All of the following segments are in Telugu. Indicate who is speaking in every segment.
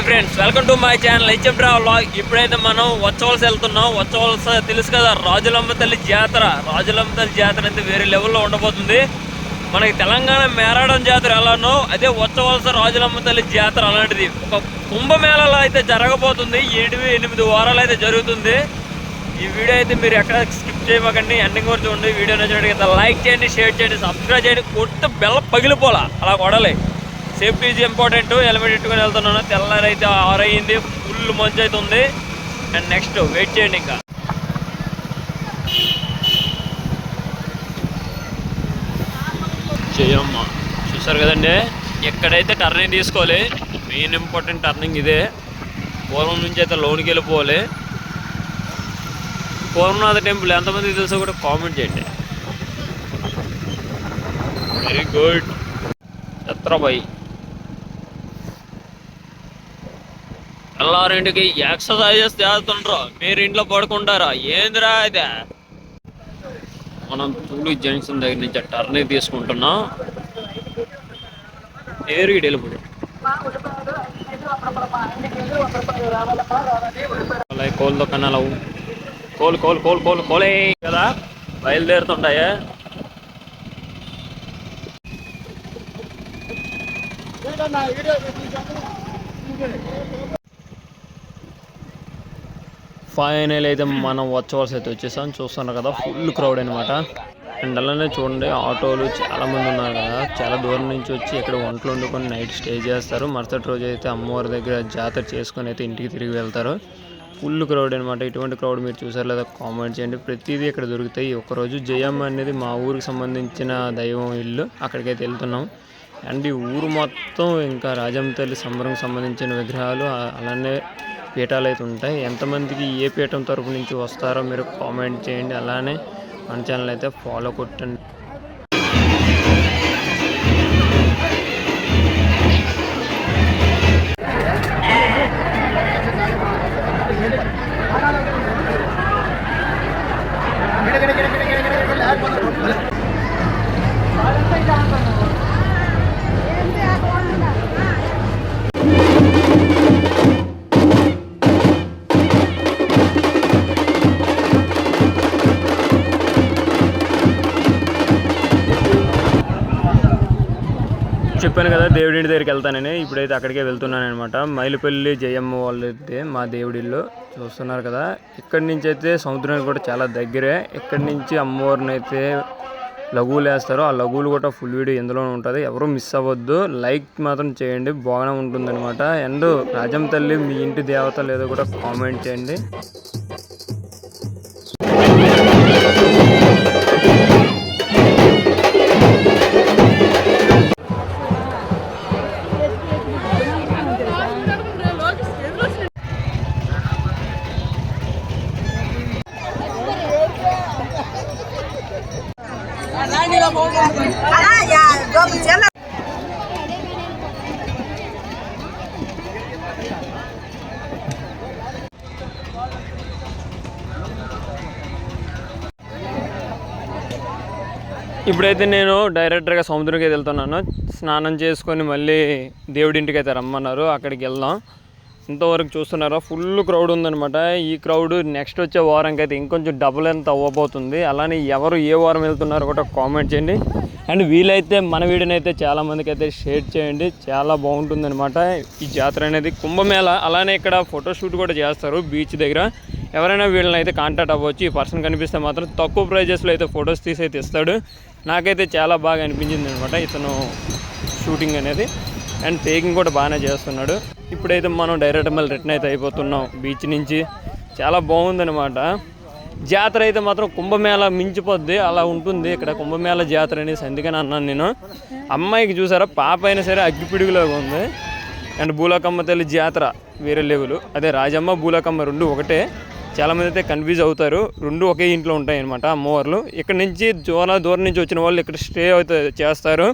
Speaker 1: Friends, welcome to my channel HM travel vlog. ఇప్పుడైతే మనం వచ్చవలస వెళ్తున్నాం. వచ్చవలస తెలుసు కదా, రాజులమ్మ తల్లి జాతర. రాజులమ్మ తల్లి జాతర అయితే వేరే లెవెల్లో ఉండబోతుంది. మనకి తెలంగాణ మేరాడం జాతర ఎలానో అదే వచ్చవలస రాజులమ్మ తల్లి జాతర అలాంటిది. ఒక కుంభమేళలో అయితే జరగబోతుంది. 8 వారాలు అయితే జరుగుతుంది. ఈ వీడియో అయితే మీరు ఎక్కడ స్కిప్ చేయకండి, ఎండింగ్ వరకు చూడండి. వీడియో నచ్చినట్టు లైక్ చేయండి, షేర్ చేయండి, సబ్స్క్రైబ్ చేయండి. కొట్టు బెల్ల పగిలిపోలా, అలా కొడాలి. Safety is important. హెల్మెట్ ఇట్టుకొని వెళ్తున్నాను. తెల్లారి అయితే 6 అయింది. ఫుల్ మంచు అయితే ఉంది. అండ్ నెక్స్ట్ వెయిట్ చేయండి. ఇంకా చేయమ్మ చూసారు కదండి, ఎక్కడైతే టర్నింగ్ తీసుకోవాలి. మెయిన్ ఇంపార్టెంట్ టర్నింగ్ ఇదే. పూర్వం నుంచి అయితే లోనికి వెళ్ళిపోవాలి. పూర్వనాథ టెంపుల్ ఎంతమంది తెలుసో కూడా కామెంట్ చేయండి. Very good. ఛత్రబాయి తెల్లారింటికి ఎక్సర్సైజెస్ చేస్తుండ్రు, మీరు ఇంట్లో పడుకుంటారా ఏందిరా అయితే? మనం తూలి జంక్షన్ దగ్గర నుంచి టర్నింగ్ తీసుకుంటున్నాం. నేరుగా వెళ్ళిపోయి కోల్తో కన్నా కోల్ కోల్ కోల్ కోల్ కోలే కదా బయలుదేరుతుంటాయా. ఫైనల్ అయితే మనం వచ్చవలసి అయితే వచ్చేసాం. చూస్తున్నారు కదా, ఫుల్ క్రౌడ్ అనమాట. అండ్ అలానే చూడండి, ఆటోలు చాలామంది ఉన్నారు కదా. చాలా దూరం నుంచి వచ్చి ఇక్కడ వంటలు వండుకొని నైట్ స్టే చేస్తారు. మరుసటి రోజు అయితే అమ్మవారి దగ్గర జాతర చేసుకొని అయితే ఇంటికి తిరిగి వెళ్తారు. ఫుల్ క్రౌడ్ అనమాట. ఇటువంటి క్రౌడ్ మీరు చూసారు లేదా కామెంట్ చేయండి. ప్రతిదీ ఇక్కడ దొరుకుతాయి. ఒకరోజు జయమ్మ అనేది మా ఊరికి సంబంధించిన దైవం ఇల్లు, అక్కడికైతే వెళ్తున్నాం. అండ్ ఈ ఊరు మొత్తం ఇంకా రాజమ్మ తల్లి సంబరంకి సంబంధించిన విగ్రహాలు అలానే పీఠాలు అయితే ఉంటాయి. ఎంతమందికి ఏ పీఠం తరపు నుంచి వస్తారో మీరు కామెంట్ చేయండి. అలానే మన ఛానల్ అయితే ఫాలో కొట్టండి. చెప్పాను కదా దేవుడింటి దగ్గరికి వెళ్తానని. ఇప్పుడైతే అక్కడికే వెళ్తున్నాను అనమాట. మైలుపల్లి జయమ్మ వాళ్ళైతే మా దేవుడిల్లో చూస్తున్నారు కదా. ఇక్కడి నుంచి అయితే సముద్రానికి కూడా చాలా దగ్గరే. ఇక్కడి నుంచి అమ్మవారిని అయితే లఘువులు వేస్తారు. ఆ లఘువులు కూడా ఫుల్ వీడియో ఎందులోనే ఉంటుంది. ఎవరు మిస్ అవ్వద్దు. లైక్ మాత్రం చేయండి, బాగానే ఉంటుంది అనమాట. అండ్ రాజమ్మ తల్లి మీ ఇంటి దేవత లేదో కూడా కామెంట్ చేయండి. ఇప్పుడైతే నేను డైరెక్టర్గా సముద్రంకి వెళ్తున్నాను. స్నానం చేసుకొని మళ్ళీ దేవుడింటికి అయితే రమ్మన్నారు, అక్కడికి వెళ్దాం. ఇంతవరకు చూస్తున్నారా, ఫుల్ క్రౌడ్ ఉందనమాట. ఈ క్రౌడ్ నెక్స్ట్ వచ్చే వారంకి అయితే ఇంకొంచెం డబుల్ ఎంత అవ్వబోతుంది. అలానే ఎవరు ఏ వారం వెళ్తున్నారో కూడా కామెంట్ చేయండి. అండ్ వీలైతే మన వీడియోని అయితే చాలామందికి అయితే షేర్ చేయండి. చాలా బాగుంటుంది అనమాట ఈ జాతర అనేది. కుంభమేళ అలానే ఇక్కడ ఫోటోషూట్ కూడా చేస్తారు బీచ్ దగ్గర. ఎవరైనా వీళ్ళని అయితే కాంటాక్ట్ అవ్వచ్చు. ఈ పర్సన్ కనిపిస్తే మాత్రం తక్కువ ప్రైజెస్లో అయితే ఫొటోస్ తీసి అయితే ఇస్తాడు. నాకైతే చాలా బాగా అనిపించింది అనమాట ఇతను షూటింగ్ అనేది. అండ్ టేకింగ్ కూడా బాగానే చేస్తున్నాడు. ఇప్పుడైతే మనం డైరెక్ట్ మళ్ళీ రిటర్న్ అయితే అయిపోతున్నాం బీచ్ నుంచి. చాలా బాగుందనమాట జాతర అయితే మాత్రం. కుంభమేళ మించిపోద్ది, అలా ఉంటుంది ఇక్కడ కుంభమేళ జాతర అనేసి. అందుకని అన్నాను నేను. అమ్మాయికి చూసారా, పాప అయినా సరే అగ్గిపిడుగులాగా ఉంది. అండ్ బూలకమ్మ తల్లి జాతర వేరే లెవెల్. అదే రాజమ్మ బూలకమ్మ రెండు ఒకటే. చాలామంది అయితే కన్ఫ్యూజ్ అవుతారు, రెండు ఒకే ఇంట్లో ఉంటాయి అనమాట అమ్మవార్లు. ఇక్కడ నుంచి దూరం నుంచి వచ్చిన వాళ్ళు ఇక్కడ స్టే అయితే చేస్తారు.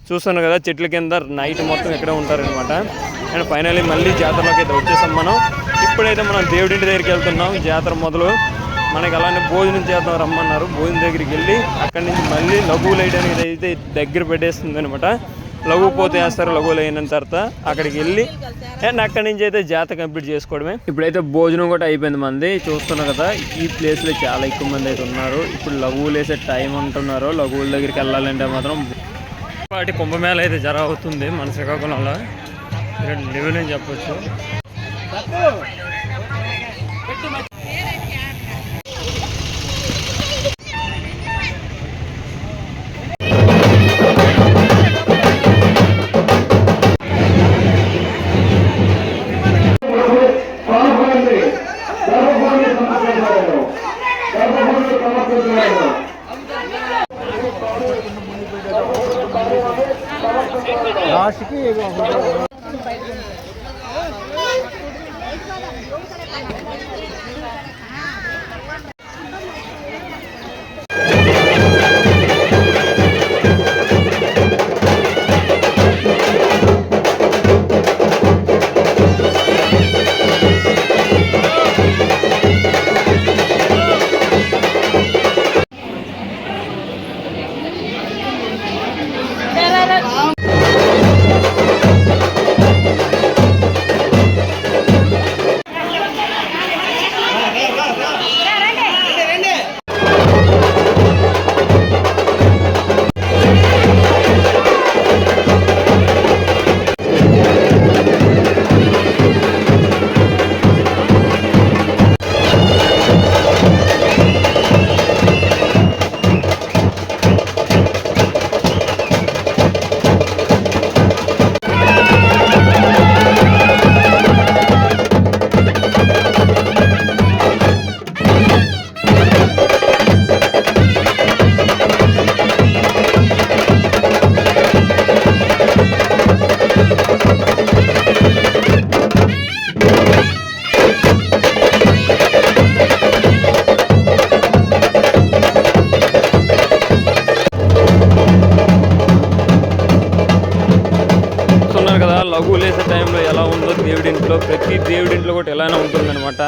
Speaker 1: చూస్తున్నారు కదా, చెట్ల కింద నైట్ మొత్తం ఇక్కడే ఉంటారనమాట. అండ్ ఫైనల్లీ మళ్ళీ జాతరలోకి అయితే వచ్చేసాం మనం. ఇప్పుడైతే మనం దేవుడింటి దగ్గరికి వెళ్తున్నాం. జాతర మొదలు మనకి అలానే భోజనం చేద్దాం రమ్మన్నారు. భోజనం దగ్గరికి వెళ్ళి అక్కడి నుంచి మళ్ళీ లఘువులు వేయడానికి అయితే దగ్గర పెట్టేస్తుంది అనమాట. లఘు పోతే వేస్తారు. లఘువులు అయిన తర్వాత అక్కడికి వెళ్ళి అండ్ అక్కడి నుంచి అయితే జాతర కంప్లీట్ చేసుకోవడమే. ఇప్పుడైతే భోజనం కూడా అయిపోయింది మంది. చూస్తున్నారు కదా, ఈ ప్లేస్లో చాలా ఎక్కువ మంది అయితే ఉన్నారు. ఇప్పుడు లఘువులు వేసే టైం అంటున్నారు. లఘువుల దగ్గరికి వెళ్ళాలంటే మాత్రం వాటి కుంభమేళ అయితే జరుగుతుంది మన శ్రీకాకుళంలో. లెవెల్ అని చెప్పొచ్చు. లఘువులు వేసే టైంలో ఎలా ఉందో దేవుడింట్లో, ప్రతి దేవుడింట్లో కూడా ఎలానే ఉంటుందన్నమాట.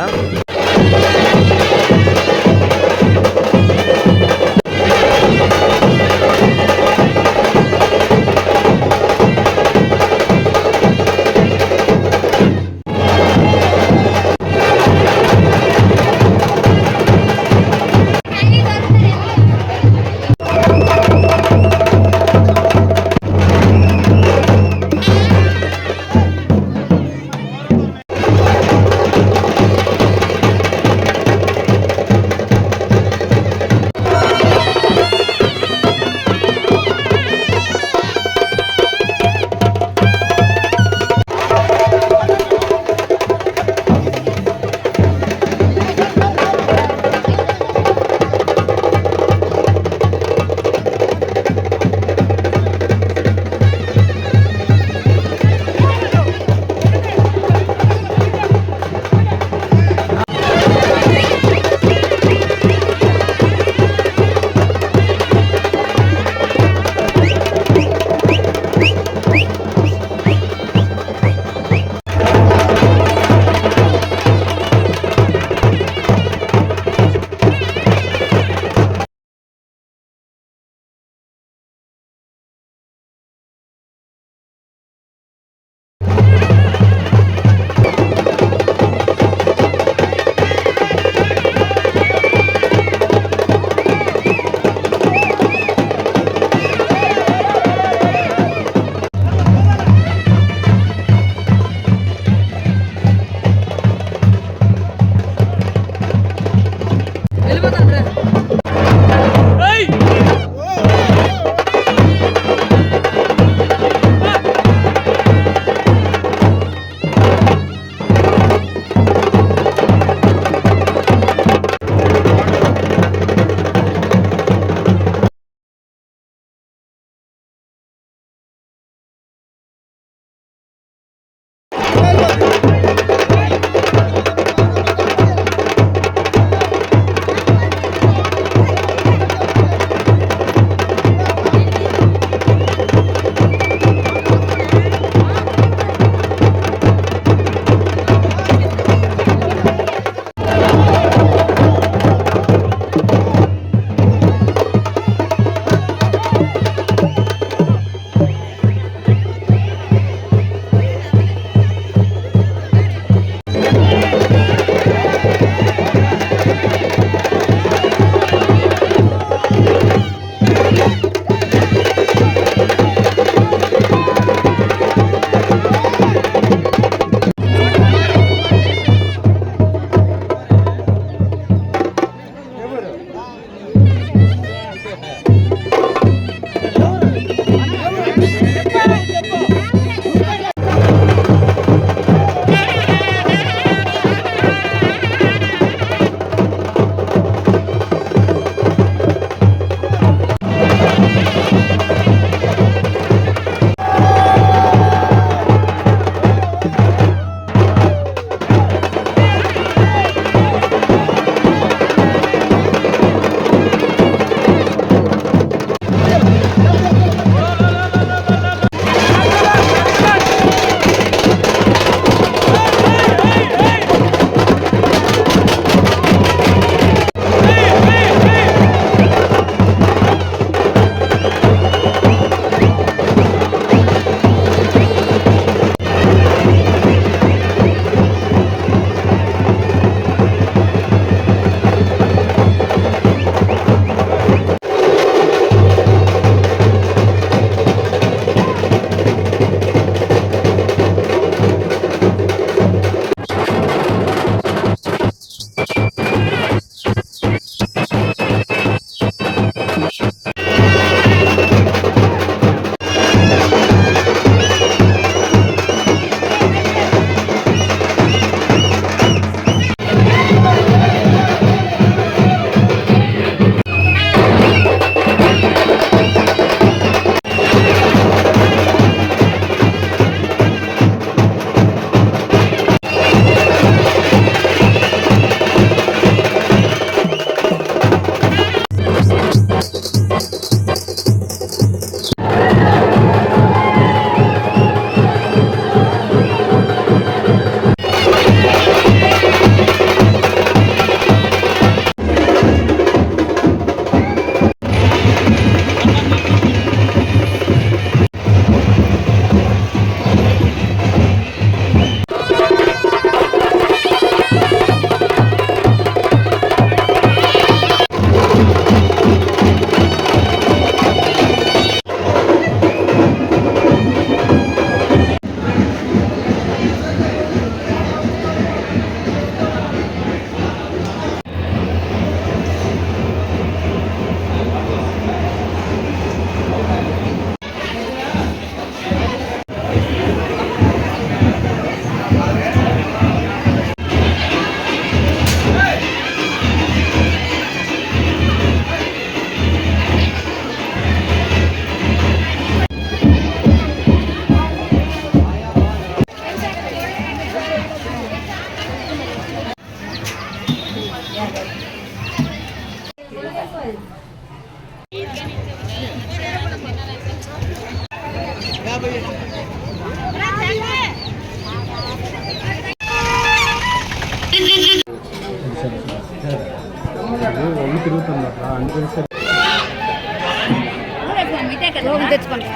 Speaker 2: తెచ్చుకోండి.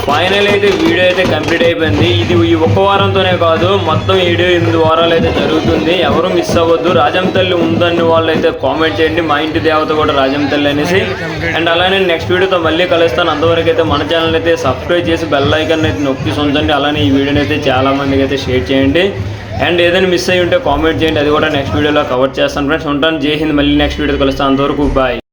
Speaker 1: ఫైనల్ అయితే వీడియో అయితే కంప్లీట్ అయిపోయింది. ఇది ఈ ఒక్క వారంతోనే కాదు, మొత్తం 7-8 వారాలు అయితే జరుగుతుంది. ఎవరు మిస్ అవ్వద్దు. రాజం తల్లి ఉందని వాళ్ళు అయితే కామెంట్ చేయండి. మా ఇంటి దేవత కూడా రాజం తల్లి అనేసి. అండ్ అలానే నెక్స్ట్ వీడియోతో మళ్ళీ కలుస్తాను. అంతవరకు అయితే మన ఛానల్ అయితే సబ్స్క్రైబ్ చేసి బెల్ ఐకాన్ అయితే నొక్కి ఉంచండి. అలానే ఈ వీడియోని అయితే చాలా మందికి అయితే షేర్ చేయండి. అండ్ ఏదైనా మిస్ అయ్యి ఉంటే కామెంట్ చేయండి, అది కూడా నెక్స్ట్ వీడియోలో కవర్ చేస్తాను ఫ్రెండ్స్. ఉంటాను. జై హింద్. మళ్ళీ నెక్స్ట్ వీడియో కలుస్తాను. అంతవరకు బాయ్.